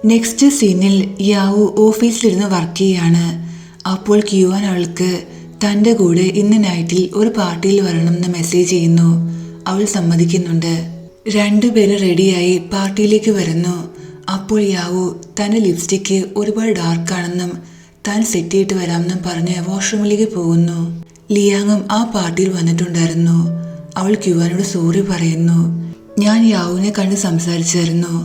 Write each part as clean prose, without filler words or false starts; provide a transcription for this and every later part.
Next സീനിൽ യാവു ഓഫീസിലിരുന്ന് work ചെയ്യാണ്. അപ്പോൾ ക്യുവാൻ അവൾക്ക് തൻ്റെ കൂടെ ഇന്ന് നൈറ്റിൽ ഒരു പാർട്ടിയിൽ വരണമെന്ന് മെസ്സേജ് ചെയ്യുന്നു. അവൾ സമ്മതിക്കുന്നുണ്ട്. രണ്ടുപേരും റെഡിയായി പാർട്ടിയിലേക്ക് വരുന്നു. അപ്പോൾ യാവു തൻ്റെ ലിപ്സ്റ്റിക്ക് ഒരുപാട് ഡാർക്കാണെന്നും താൻ സെറ്റ് ചെയ്തിട്ട് വരാമെന്നും പറഞ്ഞ് വാഷ്റൂമിലേക്ക് പോകുന്നു. ലിയാങ്ങും ആ പാർട്ടിയിൽ വന്നിട്ടുണ്ടായിരുന്നു. അവൾ ക്യുവാനോട് സോറി പറയുന്നു. ഞാൻ യാവുവിനെ കണ്ട് സംസാരിച്ചായിരുന്നു.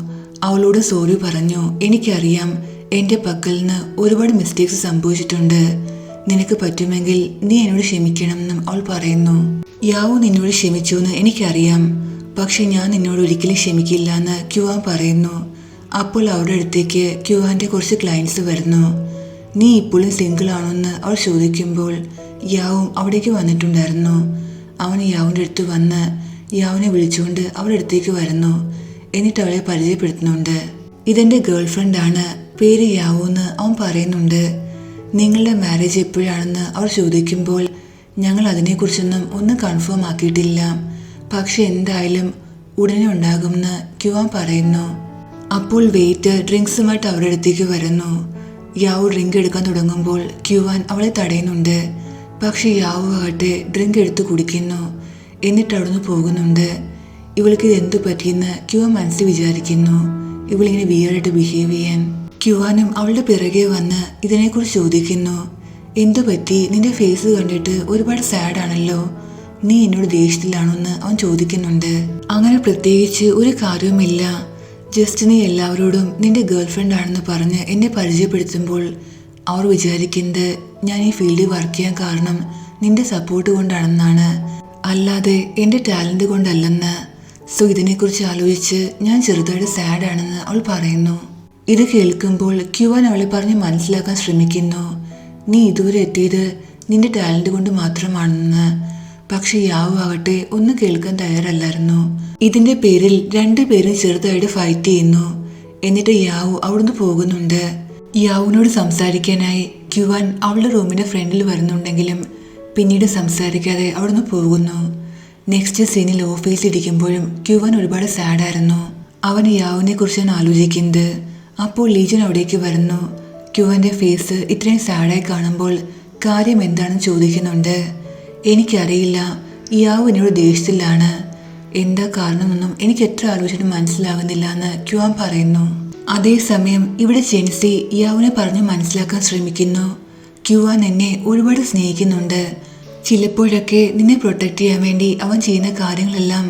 അവളോട് സോറി പറഞ്ഞു. എനിക്കറിയാം എൻ്റെ പക്കൽ നിന്ന് ഒരുപാട് മിസ്റ്റേക്സ് സംഭവിച്ചിട്ടുണ്ട്. നിനക്ക് പറ്റുമെങ്കിൽ നീ എന്നോട് ക്ഷമിക്കണമെന്നും അവൾ പറയുന്നു. യാവു നിന്നോട് ക്ഷമിച്ചു എന്ന് എനിക്കറിയാം, പക്ഷെ ഞാൻ നിന്നോട് ഒരിക്കലും ക്ഷമിക്കില്ല എന്ന് ക്യുവാൻ പറയുന്നു. അപ്പോൾ അവരുടെ അടുത്തേക്ക് ക്യുവാൻ്റെ കുറച്ച് ക്ലയൻസ് വരുന്നു. നീ ഇപ്പോഴും സിംഗിൾ ആണോന്ന് അവൾ ചോദിക്കുമ്പോൾ യാവും അവിടേക്ക് വന്നിട്ടുണ്ടായിരുന്നു. അവൻ യാവിൻ്റെ അടുത്ത് വന്ന് യാവിനെ വിളിച്ചുകൊണ്ട് അവളുടെ അടുത്തേക്ക് വരുന്നു. എന്നിട്ട് അവളെ പരിചയപ്പെടുത്തുന്നുണ്ട്. ഇതെൻ്റെ ഗേൾ ഫ്രണ്ടാണ്, പേര് യാവു എന്ന് അവൻ പറയുന്നുണ്ട്. നിങ്ങളുടെ മാരേജ് എപ്പോഴാണെന്ന് അവർ ചോദിക്കുമ്പോൾ ഞങ്ങൾ അതിനെക്കുറിച്ചൊന്നും ഒന്നും കൺഫേം ആക്കിയിട്ടില്ല, പക്ഷെ എന്തായാലും ഉടനെ ഉണ്ടാകുമെന്ന് ക്യുവാൻ പറയുന്നു. അപ്പോൾ വെയിറ്റ് ഡ്രിങ്ക്സുമായിട്ട് അവരുടെ അടുത്തേക്ക് വരുന്നു. യാവു ഡ്രിങ്ക് എടുക്കാൻ തുടങ്ങുമ്പോൾ ക്യുവാൻ അവളെ തടയുന്നുണ്ട്. പക്ഷെ യാവു ആകട്ടെ ഡ്രിങ്ക് എടുത്ത് കുടിക്കുന്നു. എന്നിട്ട് അവിടുന്ന് പോകുന്നുണ്ട്. ഇവൾക്ക് ഇത് എന്തു പറ്റിയെന്ന് ക്യുവാൻ മനസ്സിൽ വിചാരിക്കുന്നു. ഇവളിങ്ങനെ വിയറായിട്ട് ബിഹേവ് ചെയ്യാൻ. ക്യുവാനും അവളുടെ പിറകെ വന്ന് ഇതിനെക്കുറിച്ച് ചോദിക്കുന്നു. എന്തു പറ്റി? നിന്റെ ഫേസ് കണ്ടിട്ട് ഒരുപാട് സാഡാണല്ലോ, നീ എന്നോട് ദേഷ്യത്തിലാണോ എന്ന് അവൻ ചോദിക്കുന്നുണ്ട്. അങ്ങനെ പ്രത്യേകിച്ച് ഒരു കാര്യവുമില്ല, ജസ്റ്റ് നീ എല്ലാവരോടും നിന്റെ ഗേൾ ഫ്രണ്ട് ആണെന്ന് പറഞ്ഞ് എന്നെ പരിചയപ്പെടുത്തുമ്പോൾ അവർ വിചാരിക്കുന്നത് ഞാൻ ഈ ഫീൽഡിൽ വർക്ക് ചെയ്യാൻ കാരണം നിന്റെ സപ്പോർട്ട് കൊണ്ടാണെന്നാണ്, അല്ലാതെ എൻ്റെ ടാലൻറ്റ് കൊണ്ടല്ലെന്ന്. സോ ഇതിനെക്കുറിച്ച് ആലോചിച്ച് ഞാൻ ചെറുതായിട്ട് സാഡാണെന്ന് അവൾ പറയുന്നു. ഇത് കേൾക്കുമ്പോൾ ക്യുവാൻ അവളെ പറഞ്ഞ് മനസ്സിലാക്കാൻ ശ്രമിക്കുന്നു. നീ ഇതുവരെ എത്തിയത് നിന്റെ ടാലൻറ്റ് കൊണ്ട് മാത്രമാണെന്ന്. പക്ഷെ യാവു ആകട്ടെ ഒന്നും കേൾക്കാൻ തയ്യാറല്ലായിരുന്നു. ഇതിന്റെ പേരിൽ രണ്ടുപേരും ചെറുതായിട്ട് ഫൈറ്റ് ചെയ്യുന്നു. എന്നിട്ട് യാവു അവിടുന്ന് പോകുന്നുണ്ട്. യാവുവിനോട് സംസാരിക്കാനായി ക്യുവാൻ അവളുടെ റൂമിന്റെ ഫ്രണ്ടിൽ വരുന്നുണ്ടെങ്കിലും പിന്നീട് സംസാരിക്കാതെ അവിടുന്ന് പോകുന്നു. നെക്സ്റ്റ് സീനിൽ ഓഫീസിലിരിക്കുമ്പോഴും ക്യുവാൻ ഒരുപാട് സാഡായിരുന്നു. അവൻ യാവുവിനെ കുറിച്ചാണ് ആലോചിക്കുന്നത്. അപ്പോൾ ലീജൻ അവിടേക്ക് വരുന്നു. ക്യുവാന്റെ ഫേസ് ഇത്രയും സാഡായി കാണുമ്പോൾ കാര്യം എന്താണെന്ന് ചോദിക്കുന്നുണ്ട്. എനിക്കറിയില്ല, യാവു എന്നോട് ദേഷ്യത്തിലാണ്, എന്താ കാരണമെന്നും എനിക്ക് എത്ര ആലോചിച്ചിട്ടും മനസ്സിലാകുന്നില്ല എന്ന് ക്യുവാൻ പറയുന്നു. അതേസമയം ഇവിടെ ജെൻസി യാവുവിനെ പറഞ്ഞ് മനസ്സിലാക്കാൻ ശ്രമിക്കുന്നു. ക്യുവാൻ എന്നെ ഒരുപാട് സ്നേഹിക്കുന്നുണ്ട്, ചിലപ്പോഴൊക്കെ നിന്നെ പ്രൊട്ടക്റ്റ് ചെയ്യാൻ വേണ്ടി അവൻ ചെയ്യുന്ന കാര്യങ്ങളെല്ലാം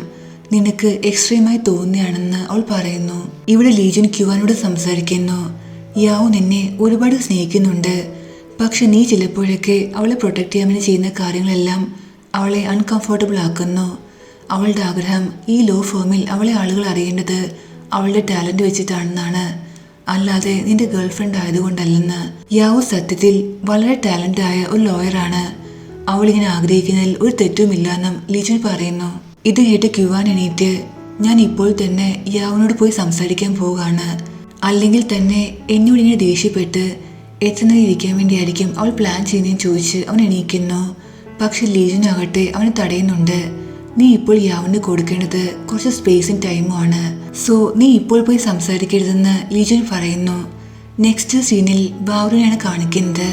നിനക്ക് എക്സ്ട്രീമായി തോന്നുകയാണെന്ന് അവൾ പറയുന്നു. ഇവിടെ ലീജൻ ക്യുവാനോട് സംസാരിക്കുന്നു. യാവു നിന്നെ ഒരുപാട് സ്നേഹിക്കുന്നുണ്ട്, പക്ഷെ നീ ചിലപ്പോഴൊക്കെ അവളെ പ്രൊട്ടക്റ്റ് ചെയ്യാൻ വേണ്ടി ചെയ്യുന്ന കാര്യങ്ങളെല്ലാം അവളെ അൺകംഫർട്ടബിൾ ആക്കുന്നു. അവളുടെ ആഗ്രഹം ഈ ലോ ഫോമിൽ അവളെ ആളുകൾ അറിയേണ്ടത് അവളുടെ ടാലൻറ്റ് വെച്ചിട്ടാണെന്നാണ്, അല്ലാതെ നിന്റെ ഗേൾ ഫ്രണ്ട് ആയതുകൊണ്ടല്ലെന്ന്. യാവു സത്യത്തിൽ വളരെ ടാലൻ്റ് ആയ ഒരു ലോയറാണ്, അവളിങ്ങനെ ആഗ്രഹിക്കുന്നതിൽ ഒരു തെറ്റുമില്ലെന്നും ലീജൻ പറയുന്നു. ഇത് കേട്ട് ക്യുവാൻ എണീറ്റ് ഞാൻ ഇപ്പോൾ തന്നെ യാവുവിനോട് പോയി സംസാരിക്കാൻ പോവുകയാണ്, അല്ലെങ്കിൽ തന്നെ എന്നോട് ഇങ്ങനെ ദേഷ്യപ്പെട്ട് എത്തുന്നത് ഇരിക്കാൻ വേണ്ടിയായിരിക്കും അവൾ പ്ലാൻ ചെയ്യുന്നതെന്ന് ചോദിച്ച് അവൻ എണീക്കുന്നു. പക്ഷെ ലീജനാകട്ടെ അവനെ തടയുന്നുണ്ട്. നീ ഇപ്പോൾ യാവിന് കൊടുക്കേണ്ടത് കുറച്ച് സ്പേസും ടൈമും ആണ്, സോ നീ ഇപ്പോൾ പോയി സംസാരിക്കരുതെന്ന് ലീജൻ പറയുന്നു. നെക്സ്റ്റ് സീനിൽ ബാവറിനെയാണ് കാണിക്കുന്നത്.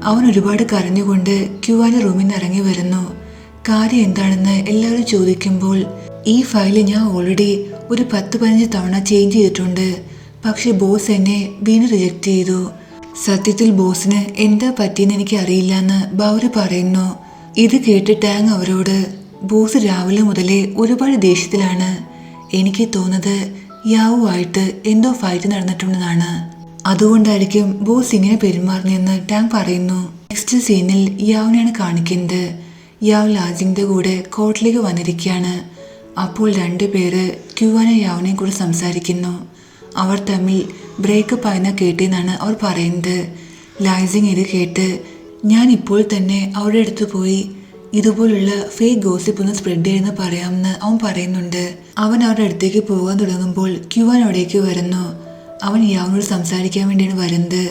അവൻ ഒരുപാട് കരഞ്ഞുകൊണ്ട് ക്യുവാന്റെ റൂമിൽ നിന്ന് ഇറങ്ങി വരുന്നു. കാര്യം എന്താണെന്ന് എല്ലാവരും ചോദിക്കുമ്പോൾ ഈ ഫയല് ഞാൻ ഓൾറെഡി ഒരു 10-15 തവണ ചേഞ്ച് ചെയ്തിട്ടുണ്ട്, പക്ഷെ ബോസ് എന്നെ വീണ്ടും റിജക്റ്റ് ചെയ്തു. സത്യത്തിൽ ബോസിന് എന്താ പറ്റിയെന്ന് എനിക്ക് അറിയില്ല എന്ന് ബാവറി പറയുന്നു. ഇത് കേട്ട് ടാങ് അവരോട് ബോസ് രാവിലെ മുതലേ ഒരുപാട് ദേഷ്യത്തിലാണ്, എനിക്ക് തോന്നുന്നത് യാവുമായിട്ട് എന്തോ ഫൈറ്റ് നടന്നിട്ടുണ്ടെന്നാണ്, അതുകൊണ്ടായിരിക്കും ബോസ് ഇങ്ങനെ പെരുമാറുന്നതെന്ന് ടാങ് പറയുന്നു. നെക്സ്റ്റ് സീനിൽ യാവിനെയാണ് കാണിക്കുന്നത്. യാവ് ലാജിങ്ങിന്റെ കൂടെ കോർട്ടിലേക്ക് വന്നിരിക്കുകയാണ്. അപ്പോൾ രണ്ടുപേര് ക്യുവാനെ യാവിനെയും കൂടെ സംസാരിക്കുന്നു. അവർ തമ്മിൽ ബ്രേക്കപ്പ് ആയെന്ന് കേട്ടെന്നാണ് അവർ പറയുന്നത്. ലാജിങ് ഇത് കേട്ട് ഞാൻ ഇപ്പോൾ തന്നെ അവരുടെ അടുത്ത് പോയി ഇതുപോലുള്ള ഫേക്ക് ഗോസിപ്പ് ഒന്ന് സ്പ്രെഡ് ചെയ്യുന്ന പറയാമെന്ന് അവൻ പറയുന്നുണ്ട്. അവൻ അവരുടെ അടുത്തേക്ക് പോകാൻ തുടങ്ങുമ്പോൾ ക്യുവാൻ അവിടേക്ക് വരുന്നു. അവൻ യാവിനോട് സംസാരിക്കാൻ വേണ്ടിയാണ് വരുന്നത്.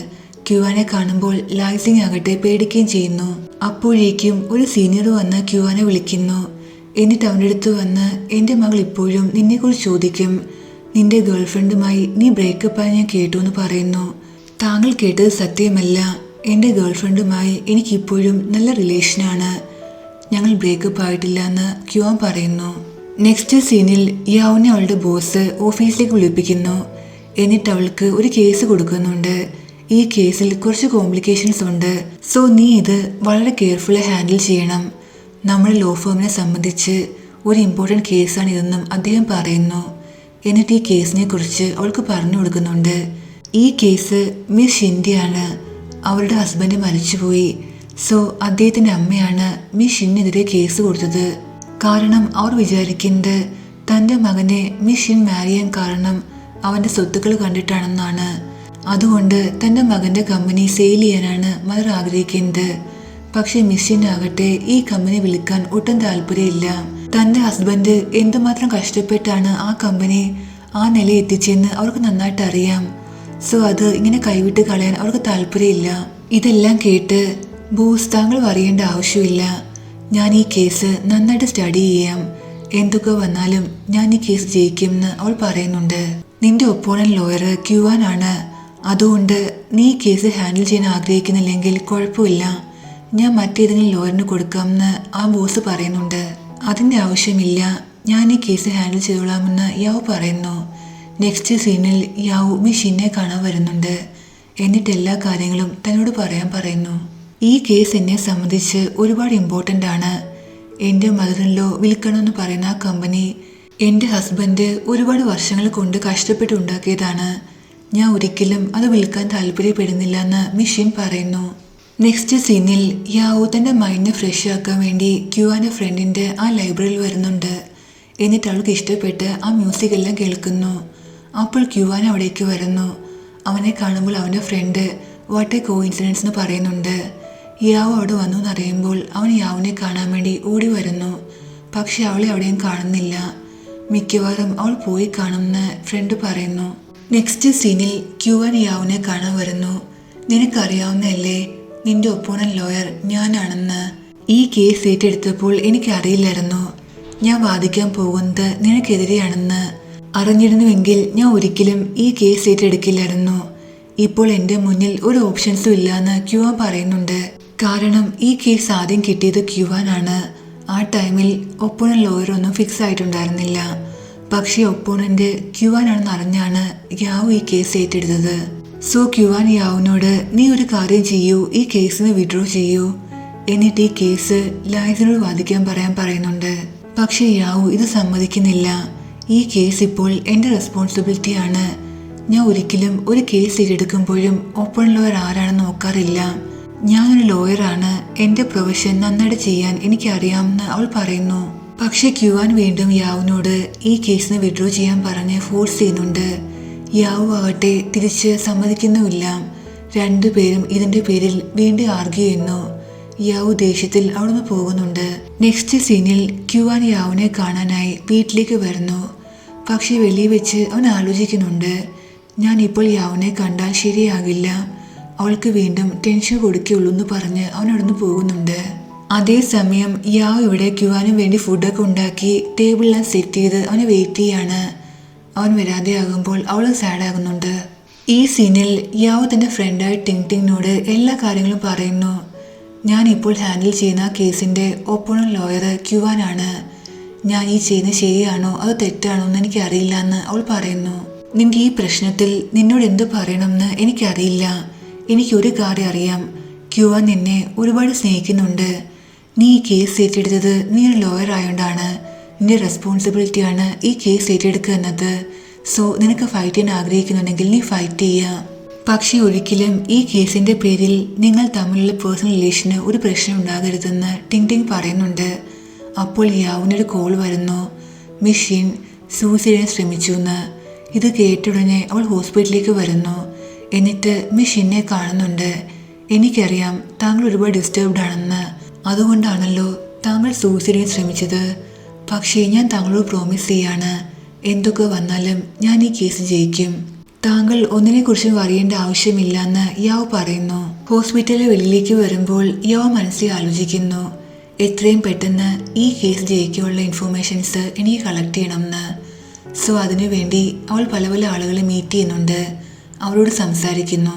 ക്യുവാനെ കാണുമ്പോൾ ലായ്സിങ് ആകട്ടെ പേടിക്കുകയും ചെയ്യുന്നു. അപ്പോഴേക്കും ഒരു സീനിയർ വന്ന് ക്യുവാനെ വിളിക്കുന്നു. എന്നിട്ട് അവൻ്റെ അടുത്ത് വന്ന് എൻ്റെ മകൾ ഇപ്പോഴും നിന്നെക്കുറിച്ച് ചോദിക്കും, നിന്റെ ഗേൾഫ്രണ്ടുമായി നീ ബ്രേക്കപ്പായി ഞാൻ കേട്ടു എന്ന് പറയുന്നു. താങ്കൾ കേട്ടത് സത്യമല്ല. എൻ്റെ ഗേൾഫ്രണ്ടുമായി എനിക്കിപ്പോഴും നല്ല റിലേഷനാണ്. ഞങ്ങൾ ബ്രേക്കപ്പ് ആയിട്ടില്ല എന്ന് ക്യുവാൻ പറയുന്നു. നെക്സ്റ്റ് സീനിൽ യാവുനെ അവളുടെ ബോസ് ഓഫീസിലേക്ക് വിളിപ്പിക്കുന്നു. എന്നിട്ട് അവൾക്ക് ഒരു കേസ് കൊടുക്കുന്നുണ്ട്. ഈ കേസിൽ കുറച്ച് കോംപ്ലിക്കേഷൻസ് ഉണ്ട്. സോ നീ ഇത് വളരെ കെയർഫുള്ളി ഹാൻഡിൽ ചെയ്യണം. നമ്മുടെ ലോ ഫേമിനെ സംബന്ധിച്ച് ഒരു ഇമ്പോർട്ടൻറ്റ് കേസാണ് ഇതെന്നും അദ്ദേഹം പറയുന്നു. എന്നിട്ട് ഈ കേസിനെ കുറിച്ച് അവൾക്ക് പറഞ്ഞു കൊടുക്കുന്നുണ്ട്. ഈ കേസ് മിസ് ഷിൻഡിയാണ്. അവരുടെ ഹസ്ബൻഡ് മരിച്ചുപോയി. സോ അദ്ദേഹത്തിൻ്റെ അമ്മയാണ് മിസ് ഷിനെതിരെ കേസ് കൊടുത്തത്. കാരണം അവർ വിചാരിക്കുന്നത് തൻ്റെ മകനെ മിസ് ഷിൻ മാരി ചെയ്യാൻ കാരണം അവൻ്റെ സ്വത്തുക്കൾ കണ്ടിട്ടാണെന്നാണ്. അതുകൊണ്ട് തൻ്റെ മകൻ്റെ കമ്പനി സെയിൽ ചെയ്യാനാണ് മദർ ആഗ്രഹിക്കുന്നത്. പക്ഷെ മിസ് ഷിൻ ആകട്ടെ ഈ കമ്പനി വിൽക്കാൻ ഒട്ടും താല്പര്യമില്ല. തൻ്റെ ഹസ്ബൻഡ് എന്തുമാത്രം കഷ്ടപ്പെട്ടാണ് ആ കമ്പനി ആ നില എത്തിച്ചെന്ന് അവർക്ക് നന്നായിട്ട് അറിയാം. സോ അത് ഇങ്ങനെ കൈവിട്ട് കളയാൻ അവർക്ക് താല്പര്യമില്ല. ഇതെല്ലാം കേട്ട് ബോസ് താങ്കൾ അറിയേണ്ട ആവശ്യമില്ല. ഞാൻ ഈ കേസ് നന്നായിട്ട് സ്റ്റഡി ചെയ്യാം. എന്തൊക്കെ വന്നാലും ഞാൻ ഈ കേസ് ജയിക്കുമെന്ന് അവൾ പറയുന്നുണ്ട്. നിന്റെ ഒപ്പോണന്റ് ലോയർ ക്യുവാൻ ആണ്. അതുകൊണ്ട് നീ ഈ കേസ് ഹാൻഡിൽ ചെയ്യാൻ ആഗ്രഹിക്കുന്നില്ലെങ്കിൽ കുഴപ്പമില്ല, ഞാൻ മറ്റേതെങ്കിലും ലോയറിന് കൊടുക്കാമെന്ന് ആ ബോസ് പറയുന്നുണ്ട്. അതിൻ്റെ ആവശ്യമില്ല, ഞാൻ ഈ കേസ് ഹാൻഡിൽ ചെയ്തോളാമെന്ന് യാവു പറയുന്നു. നെക്സ്റ്റ് സീനിൽ യാവു മിസ് ഷിനെ കാണാൻ വരുന്നുണ്ട്. എന്നിട്ട് എല്ലാ കാര്യങ്ങളും തന്നോട് പറയാൻ പറയുന്നു. ഈ കേസ് എന്നെ സംബന്ധിച്ച് ഒരുപാട് ഇമ്പോർട്ടൻ്റ് ആണ്. എൻ്റെ മദറിൻലോ വിൽക്കണമെന്ന് പറയുന്ന ആ കമ്പനി എൻ്റെ ഹസ്ബൻഡ് ഒരുപാട് വർഷങ്ങൾ കൊണ്ട് കഷ്ടപ്പെട്ടുണ്ടാക്കിയതാണ്. ഞാൻ ഒരിക്കലും അത് വിൽക്കാൻ താല്പര്യപ്പെടുന്നില്ല എന്ന് മിസ് ഷിൻ പറയുന്നു. നെക്സ്റ്റ് സീനിൽ യാവു തൻ്റെ മൈൻഡ് ഫ്രഷ് ആക്കാൻ വേണ്ടി ക്യുവാൻ്റെ ഫ്രണ്ടിൻ്റെ ആ ലൈബ്രറിയിൽ വരുന്നുണ്ട്. എന്നിട്ട് അവൾക്ക് ഇഷ്ടപ്പെട്ട് ആ മ്യൂസിക് എല്ലാം കേൾക്കുന്നു. അപ്പോൾ ക്യുവാൻ അവിടേക്ക് വരുന്നു. അവനെ കാണുമ്പോൾ അവൻ്റെ ഫ്രണ്ട് വാട്ട് എ കോഇൻസിഡൻസ് എന്ന് പറയുന്നുണ്ട്. യാവു അവിടെ വന്നു എന്നറിയുമ്പോൾ അവൻ യാവുനെ കാണാൻ വേണ്ടി ഓടി വരുന്നു. പക്ഷെ അവളെ അവിടെയും കാണുന്നില്ല. മിക്കവാറും അവൾ പോയി കാണുമെന്ന് ഫ്രണ്ട് പറയുന്നു. നെക്സ്റ്റ് സീനിൽ ക്യുവാൻ യാവുനെ കാണാൻ വരുന്നു. നിനക്കറിയാവുന്നതല്ലേ നിന്റെ ഒപ്പോണന്റ് ലോയർ ഞാനാണെന്ന്. ഈ കേസ് ഏറ്റെടുത്തപ്പോൾ എനിക്കറിയില്ലായിരുന്നു ഞാൻ വാദിക്കാൻ പോകുന്നത് നിനക്കെതിരെയാണെന്ന്. അറിഞ്ഞിരുന്നുവെങ്കിൽ ഞാൻ ഒരിക്കലും ഈ കേസ് ഏറ്റെടുക്കില്ലായിരുന്നു. ഇപ്പോൾ എൻ്റെ മുന്നിൽ ഒരു ഓപ്ഷൻസും ഇല്ലയെന്ന് ക്യുവാൻ പറയുന്നുണ്ട്. കാരണം ഈ കേസ് ആദ്യം കിട്ടിയത് ക്യുവാനാണ്. ആ ടൈമിൽ ഒപ്പോണന്റ് ലോയർ ഒന്നും ഫിക്സ് ആയിട്ടുണ്ടായിരുന്നില്ല. പക്ഷേ ഒപ്പോണന്റ് ക്യുവാനാണെന്ന് അറിഞ്ഞാണ് യാവു ഈ കേസ് ഏറ്റെടുത്തത്. സോ ക്യുവാൻ യാവുനോട് നീ ഒരു കാര്യം ചെയ്യൂ, ഈ കേസിന് വിഡ്രോ ചെയ്യൂ, എന്നിട്ട് ഈ കേസ് ലൈസിനോട് വാദിക്കാൻ പറയാൻ പറയുന്നുണ്ട്. പക്ഷെ യാവു ഇത് സമ്മതിക്കുന്നില്ല. ഈ കേസ് ഇപ്പോൾ എൻ്റെ റെസ്പോൺസിബിലിറ്റിയാണ്. ഞാൻ ഒരിക്കലും ഒരു കേസ് ഏറ്റെടുക്കുമ്പോഴും ഓപ്പൺ ലോയർ ആരാണെന്ന് നോക്കാറില്ല. ഞാനൊരു ലോയറാണ്. എൻ്റെ പ്രൊഫഷൻ നന്നായിട്ട് ചെയ്യാൻ എനിക്കറിയാമെന്ന് അവൾ പറയുന്നു. പക്ഷെ ക്യുവാൻ വീണ്ടും യാവുനോട് ഈ കേസിന് വിഡ്രോ ചെയ്യാൻ പറഞ്ഞ് ഫോഴ്സ് ചെയ്യുന്നുണ്ട്. യാവു ആകട്ടെ തിരിച്ച് സമ്മതിക്കുന്നുമില്ല. രണ്ടുപേരും ഇതിൻ്റെ പേരിൽ വീണ്ടും ആർഗ്യൂ ചെയ്യുന്നു. യാവു ദേഷ്യത്തിൽ അവിടുന്ന് പോകുന്നുണ്ട്. നെക്സ്റ്റ് സീനിൽ ക്യുവാൻ യാവുനെ കാണാനായി വീട്ടിലേക്ക് വരുന്നു. പക്ഷെ വെളിയിൽ വെച്ച് അവൻ ആലോചിക്കുന്നുണ്ട്, ഞാൻ ഇപ്പോൾ യാവുനെ കണ്ടാൽ ശരിയാകില്ല, അവൾക്ക് വീണ്ടും ടെൻഷൻ കൊടുക്കുകയുള്ളൂ എന്ന് പറഞ്ഞ് അവൻ അവിടുന്ന് പോകുന്നുണ്ട്. അതേസമയം യാവു ഇവിടെ ക്യുവാനും വേണ്ടി ഫുഡൊക്കെ ഉണ്ടാക്കി ടേബിളിലെല്ലാം സെറ്റ് ചെയ്ത് അവന് വെയിറ്റ് ചെയ്യാണ്. അവൻ വരാതെ ആകുമ്പോൾ അവൾ സാഡാകുന്നുണ്ട്. ഈ സീനിൽ യാവു തൻ്റെ ഫ്രണ്ടായ ടിങ് ടിങ്ങിനോട് എല്ലാ കാര്യങ്ങളും പറയുന്നു. ഞാൻ ഇപ്പോൾ ഹാൻഡിൽ ചെയ്യുന്ന കേസിൻ്റെ ഒപ്പോണന്റ് ലോയർ ക്യുവാനാണ്. ഞാൻ ഈ ചെയ്യുന്നത് ശരിയാണോ അതോ തെറ്റാണോ എന്ന് എനിക്കറിയില്ല എന്ന് അവൾ പറയുന്നു. നിന്റെ ഈ പ്രശ്നത്തിൽ നിന്നോട് എന്ത് പറയണമെന്ന് എനിക്കറിയില്ല. എനിക്കൊരു കാര്യം അറിയാം, ക്യുവാൻ നിന്നെ ഒരുപാട് സ്നേഹിക്കുന്നുണ്ട്. നീ ഈ കേസ് ഏറ്റെടുത്തത് നീ ഒരു ലോയർ ആയതുകൊണ്ടാണ്. നിന്റെ റെസ്പോൺസിബിലിറ്റിയാണ് ഈ കേസ് ഏറ്റെടുക്കുക എന്നത്. സോ നിനക്ക് ഫൈറ്റ് ചെയ്യാൻ ആഗ്രഹിക്കുന്നുണ്ടെങ്കിൽ നീ ഫൈറ്റ് ചെയ്യുക. പക്ഷേ ഒരിക്കലും ഈ കേസിൻ്റെ പേരിൽ നിങ്ങൾ തമ്മിലുള്ള പേഴ്സണൽ റിലേഷന് ഒരു പ്രശ്നം ഉണ്ടാകരുതെന്ന് ടിങ് ടിങ് പറയുന്നുണ്ട്. അപ്പോൾ യാവുനൊരു കോൾ വരുന്നു. മിസ് ഷിൻ സൂസൈഡിന് ശ്രമിച്ചു എന്ന്. ഇത് കേട്ടുടനെ അവൾ ഹോസ്പിറ്റലിലേക്ക് വരുന്നു. എന്നിട്ട് മിസ് ഷിനെ കാണുന്നുണ്ട്. എനിക്കറിയാം താങ്കൾ ഒരുപാട് ഡിസ്റ്റർബ്ഡ് ആണെന്ന്. അതുകൊണ്ടാണല്ലോ താങ്കൾ സൂസൈഡിന് ശ്രമിച്ചത്. പക്ഷേ ഞാൻ താങ്കളോട് പ്രോമിസ് ചെയ്യാണ്, എന്തൊക്കെ വന്നാലും ഞാൻ ഈ കേസ് ജയിക്കും. താങ്കൾ ഒന്നിനെക്കുറിച്ചും അറിയേണ്ട ആവശ്യമില്ല എന്ന് യാവ് പറയുന്നു. ഹോസ്പിറ്റലിൽ വെളിയിലേക്ക് വരുമ്പോൾ യാവ് മനസ്സിൽ ആലോചിക്കുന്നു, എത്രയും പെട്ടെന്ന് ഈ കേസ് ജയിക്കാനുള്ള ഇൻഫോർമേഷൻസ് എനിക്ക് കളക്ട് ചെയ്യണമെന്ന്. സോ അതിനുവേണ്ടി അവൾ പല പല ആളുകളെ മീറ്റ് ചെയ്യുന്നുണ്ട്, അവരോട് സംസാരിക്കുന്നു.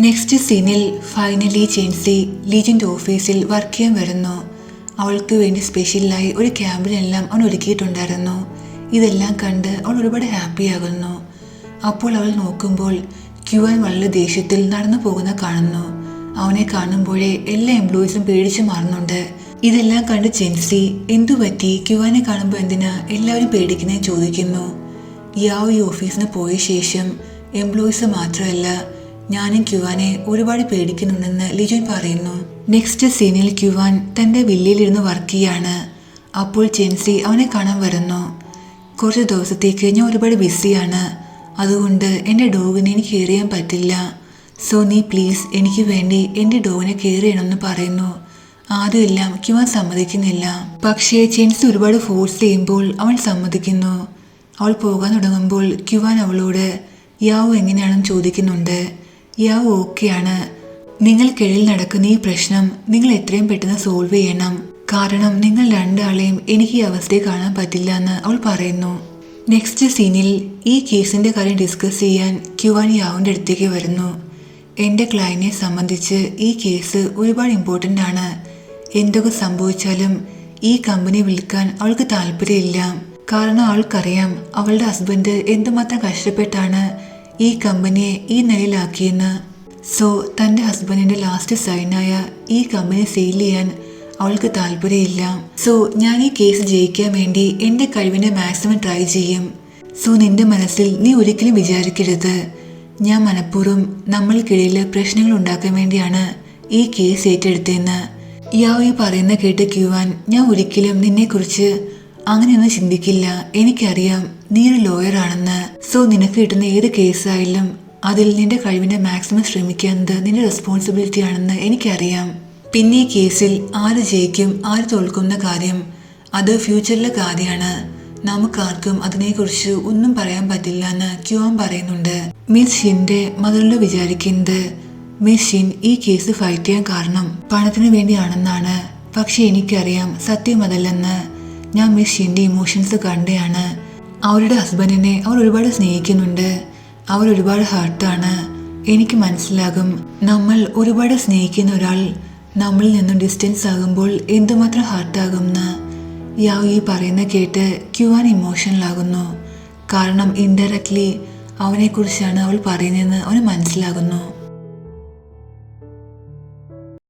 നെക്സ്റ്റ് സീനിൽ ഫൈനലി ചെൻസി ലീജൻ്റെ ഓഫീസിൽ വർക്ക് ചെയ്യാൻ വരുന്നു. അവൾക്ക് വേണ്ടി സ്പെഷ്യലായി ഒരു ക്യാമ്പിനെല്ലാം അവൻ ഒരുക്കിയിട്ടുണ്ടായിരുന്നു. ഇതെല്ലാം കണ്ട് അവൾ ഒരുപാട് ഹാപ്പിയാകുന്നു. അപ്പോൾ അവൾ നോക്കുമ്പോൾ ക്യുവാൻ വളരെ ദേഷ്യത്തിൽ നടന്നു പോകുന്ന കാണുന്നു. അവനെ കാണുമ്പോഴേ എല്ലാ എംപ്ലോയീസും പേടിച്ചു മാറുന്നുണ്ട്. ഇതെല്ലാം കണ്ട് ചെൻസി എന്തു പറ്റി, ക്യുവാനെ കാണുമ്പോൾ എന്തിനാ എല്ലാവരും പേടിക്കുന്നതെന്ന് ചോദിക്കുന്നു. യാവ് ഈ ഓഫീസിന് പോയ ശേഷം എംപ്ലോയീസ് മാത്രമല്ല ഞാനും ക്യുവാനെ ഒരുപാട് പേടിക്കുന്നുണ്ടെന്ന് ലിജോൻ പറയുന്നു. നെക്സ്റ്റ് സീനിൽ ക്യുവാൻ തൻ്റെ വില്ലയിലിരുന്ന് വർക്ക് ചെയ്യാണ്. അപ്പോൾ ചെൻസി അവനെ കാണാൻ വരുന്നു. കുറച്ച് ദിവസത്തേക്ക് ഞാൻ ഒരുപാട് ബിസിയാണ്, അതുകൊണ്ട് എൻ്റെ ഡോഗിനെ എനിക്ക് കെയർ ചെയ്യാൻ പറ്റില്ല. സോ നീ പ്ലീസ് എനിക്ക് വേണ്ടി എൻ്റെ ഡോഗിനെ കെയർ ചെയ്യണമെന്ന് പറയുന്നു. ആദ്യമെല്ലാം ക്യുവാൻ സമ്മതിക്കുന്നില്ല. പക്ഷേ ചെൻസി ഒരുപാട് ഫോഴ്സ് ചെയ്യുമ്പോൾ അവൻ സമ്മതിക്കുന്നു. അവൾ പോകാൻ തുടങ്ങുമ്പോൾ ക്യുവാൻ അവളോട് യാവു എങ്ങനെയാണെന്ന് ചോദിക്കുന്നുണ്ട്. യാവു ഓക്കെയാണ്. നിങ്ങൾക്കിടയിൽ നടക്കുന്ന ഈ പ്രശ്നം നിങ്ങൾ എത്രയും പെട്ടെന്ന് സോൾവ് ചെയ്യണം, കാരണം നിങ്ങൾ രണ്ടാളെയും എനിക്ക് ഈ അവസ്ഥയെ കാണാൻ പറ്റില്ല എന്ന് അവൾ പറയുന്നു. നെക്സ്റ്റ് സീനിൽ ഈ കേസിൻ്റെ കാര്യം ഡിസ്കസ് ചെയ്യാൻ ക്യുവാൻ യാവുൻ്റെ അടുത്തേക്ക് വരുന്നു. എൻ്റെ ക്ലയൻറ്റിനെ സംബന്ധിച്ച് ഈ കേസ് ഒരുപാട് ഇമ്പോർട്ടൻ്റ് ആണ്. എന്തൊക്കെ സംഭവിച്ചാലും ഈ കമ്പനി വിൽക്കാൻ അവൾക്ക് താല്പര്യമില്ല. കാരണം അവൾക്കറിയാം അവളുടെ ഹസ്ബൻഡ് എന്തുമാത്രം കഷ്ടപ്പെട്ടാണ് ഈ കമ്പനിയെ ഈ നിലയിലാക്കിയെന്ന്. സോ തൻ്റെ ഹസ്ബൻഡിൻ്റെ ലാസ്റ്റ് സൈനായ ഈ കമ്പനി സെയിൽ ചെയ്യാൻ അവൾക്ക് താല്പര്യമില്ല. സോ ഞാൻ ഈ കേസ് ജയിക്കാൻ വേണ്ടി എൻ്റെ കഴിവിൻ്റെ മാക്സിമം ട്രൈ ചെയ്യും. സോ നിന്റെ മനസ്സിൽ നീ ഒരിക്കലും വിചാരിക്കരുത് ഞാൻ മനഃപൂർവ്വം നമ്മൾക്കിടയിൽ പ്രശ്നങ്ങൾ ഉണ്ടാക്കാൻ വേണ്ടിയാണ് ഈ കേസ് ഏറ്റെടുത്തതെന്ന്. യാവ് ഈ പറയുന്ന കേട്ട് ക്യുവാൻ ഞാൻ ഒരിക്കലും നിന്നെക്കുറിച്ച് അങ്ങനെയൊന്നും ചിന്തിക്കില്ല. എനിക്കറിയാം നീ ഒരു ലോയറാണെന്ന്. സോ നിനക്ക് കിട്ടുന്ന ഏത് കേസായാലും അതിൽ നിന്റെ കഴിവിൻ്റെ മാക്സിമം ശ്രമിക്കുന്നത് നിന്റെ റെസ്പോൺസിബിലിറ്റി ആണെന്ന് എനിക്കറിയാം. പിന്നെ ഈ കേസിൽ ആര് ജയിക്കും ആര് തോൽക്കുന്ന കാര്യം അത് ഫ്യൂച്ചറിലെ കാര്യമാണ്. നമുക്കാർക്കും അതിനെക്കുറിച്ച് ഒന്നും പറയാൻ പറ്റില്ല എന്ന് ക്യുവാൻ പറയുന്നുണ്ട്. മിസ് ഷിൻ്റെ മദറിൽ വിചാരിക്കുന്നത് മിസ് ഷിൻ ഈ കേസ് ഫൈറ്റ് ചെയ്യാൻ കാരണം പണത്തിന് വേണ്ടിയാണെന്നാണ്. പക്ഷെ എനിക്കറിയാം സത്യം അതല്ലെന്ന്. ഞാൻ മിസ് ഷിൻ്റെ ഇമോഷൻസ് കണ്ടെയാണ്. അവരുടെ ഹസ്ബൻഡിനെ അവർ ഒരുപാട് സ്നേഹിക്കുന്നുണ്ട്, അവർ ഒരുപാട് ഹേർട്ടാണ്. എനിക്ക് മനസ്സിലാകും നമ്മൾ ഒരുപാട് സ്നേഹിക്കുന്ന ഒരാൾ നമ്മളിൽ നിന്നും ഡിസ്റ്റൻസ് ആകുമ്പോൾ എന്തുമാത്രം ഹേർട്ടാകുമെന്ന്. യാവ് ഈ പറയുന്ന കേട്ട് ക്യുവാൻ ഇമോഷണലാകുന്നു. കാരണം ഇൻഡയറക്ട്ലി അവനെക്കുറിച്ചാണ് അവൾ പറയുന്നതെന്ന് അവന് മനസ്സിലാകുന്നു.